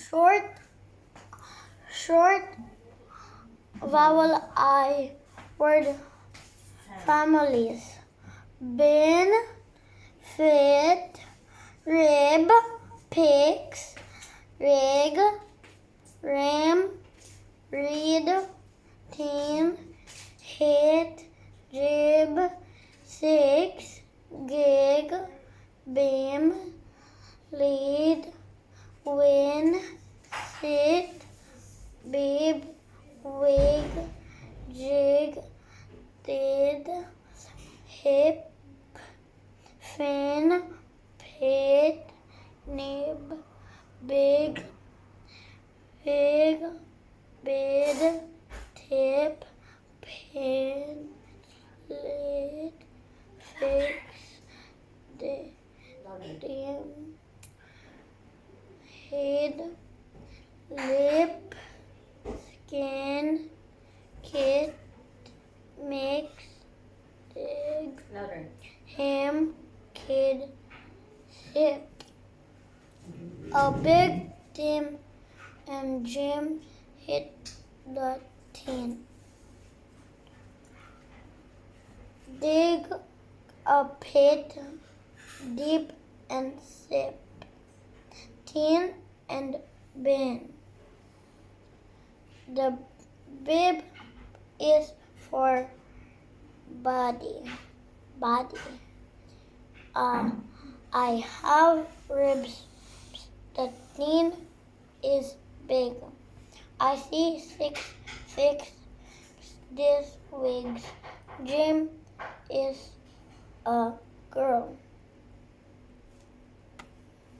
Short, short vowel I word families. Bin, fit, rib, pigs, rig, ram, read, tin, hit, jib, six, gig, beam, lead, win, sit, bib, wig, jig, did, hip, fin, pit, nib, big, pig, bid, tip, pin, lid, fix, dim, head, lip, skin, kit, mix, dig, ham, kid, hip. A big Tim and Jim hit the tin. Dig a pit, dip and sip. Tin and bin. The bib is for body. I have ribs. The tin is big. I see six these wigs. Jim is a girl.